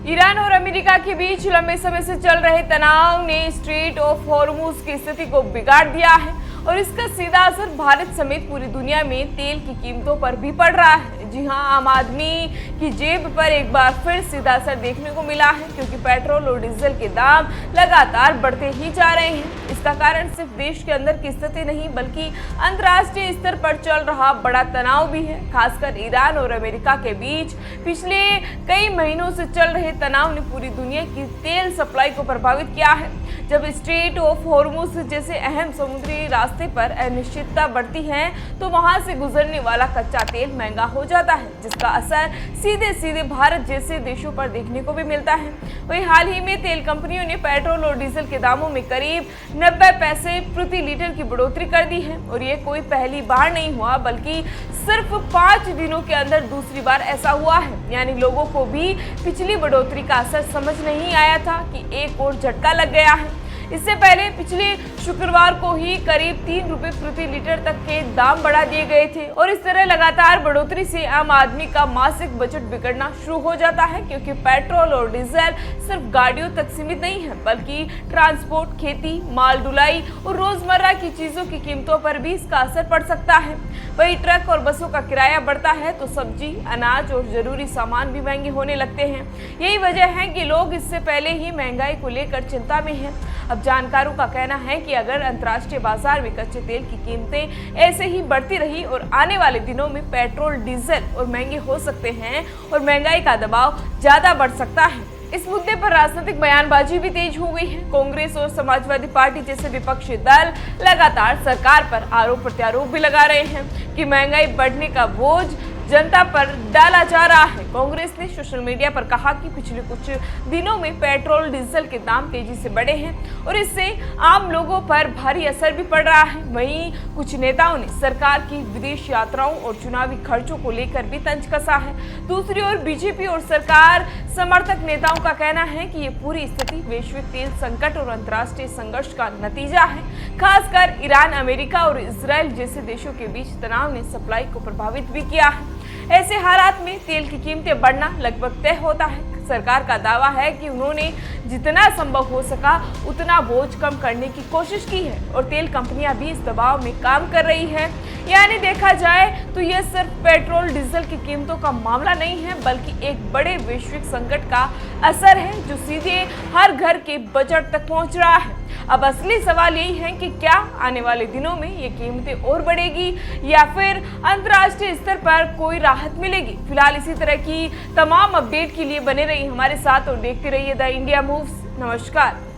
Iran और America के बीच लंबे समय से चल रहे तनाव ने स्ट्रेट ऑफ हॉर्मुज की स्थिति को बिगाड़ दिया है और इसका सीधा असर भारत समेत पूरी दुनिया में तेल की कीमतों पर भी पड़ रहा है। जी हां, आम आदमी की जेब पर एक बार फिर सीधा असर देखने को मिला है, क्योंकि पेट्रोल और डीजल के दाम लगातार बढ़ते ही जा रहे हैं। इसका कारण सिर्फ देश के अंदर की स्थिति नहीं, बल्कि अंतर्राष्ट्रीय स्तर पर चल रहा बड़ा तनाव भी है। खासकर ईरान और अमेरिका के बीच पिछले कई महीनों से चल रहे तनाव ने पूरी दुनिया की तेल सप्लाई को प्रभावित किया है। जब स्ट्रेट ऑफ हॉर्मुज जैसे अहम समुद्री रास्ते पर अनिश्चितता बढ़ती है, तो वहां से गुजरने वाला कच्चा तेल महंगा हो जाता है, जिसका असर सीधे सीधे भारत जैसे देशों पर देखने को भी मिलता है। वहीं हाल ही में तेल कंपनियों ने पेट्रोल और डीजल के दामों में करीब 90 पैसे प्रति लीटर की बढ़ोतरी कर दी है और ये कोई पहली बार नहीं हुआ, बल्कि सिर्फ 5 दिनों के अंदर दूसरी बार ऐसा हुआ है। यानी लोगों को भी पिछली बढ़ोतरी का असर समझ नहीं आया था कि एक और झटका लग गया है। इससे पहले पिछले शुक्रवार को ही करीब 3 रुपए प्रति लीटर तक के दाम बढ़ा दिए गए थे और इस तरह लगातार बढ़ोतरी से आम आदमी का मासिक बजट बिगड़ना शुरू हो जाता है, क्योंकि पेट्रोल और डीजल सिर्फ गाड़ियों तक सीमित नहीं है, बल्कि ट्रांसपोर्ट, खेती, माल ढुलाई और रोजमर्रा की चीजों की कीमतों पर भी इसका असर पड़ सकता है। वही ट्रक और बसों का किराया बढ़ता है तो सब्जी, अनाज और जरूरी सामान भी महंगे होने लगते हैं। यही वजह है कि लोग इससे पहले ही महंगाई को लेकर चिंता में हैं। अब जानकारों का कहना है कि अगर अंतर्राष्ट्रीय बाजार में कच्चे तेल की कीमतें ऐसे ही बढ़ती रही और आने वाले दिनों में पेट्रोल, डीजल और महंगे हो सकते हैं और महंगाई का दबाव ज्यादा बढ़ सकता है। इस मुद्दे पर राजनीतिक बयानबाजी भी तेज हो गई है। कांग्रेस और समाजवादी पार्टी जैसे विपक्षी दल लगातार सरकार पर आरोप प्रत्यारोप भी लगा रहे हैं कि महंगाई बढ़ने का बोझ जनता पर डाला जा रहा है। कांग्रेस ने सोशल मीडिया पर कहा कि पिछले कुछ दिनों में पेट्रोल, डीजल के दाम तेजी से बढ़े हैं और इससे आम लोगों पर भारी असर भी पड़ रहा है। वहीं कुछ नेताओं ने सरकार की विदेश यात्राओं और चुनावी खर्चों को लेकर भी तंज कसा है। दूसरी ओर बीजेपी और सरकार समर्थक नेताओं का कहना है कि ये पूरी स्थिति वैश्विक तेल संकट और अंतर्राष्ट्रीय संघर्ष का नतीजा है। खासकर ईरान, अमेरिका और इजराइल जैसे देशों के बीच तनाव ने सप्लाई को प्रभावित भी किया है। ऐसे हालात में तेल की कीमतें बढ़ना लगभग तय होता है। सरकार का दावा है कि उन्होंने जितना संभव हो सका उतना बोझ कम करने की कोशिश की है और तेल कंपनियां भी इस दबाव में काम कर रही है। यानी देखा जाए तो यह सिर्फ पेट्रोल, डीजल की कीमतों का मामला नहीं है, बल्कि एक बड़े वैश्विक संकट का असर है जो सीधे हर घर के बजट तक पहुंच रहा है। अब असली सवाल यही है कि क्या आने वाले दिनों में ये कीमतें और बढ़ेगी या फिर अंतर्राष्ट्रीय स्तर पर कोई राहत मिलेगी। फिलहाल इसी तरह की तमाम अपडेट के लिए बने रहिए हमारे साथ और देखते रहिए द इंडिया मूव्स। नमस्कार।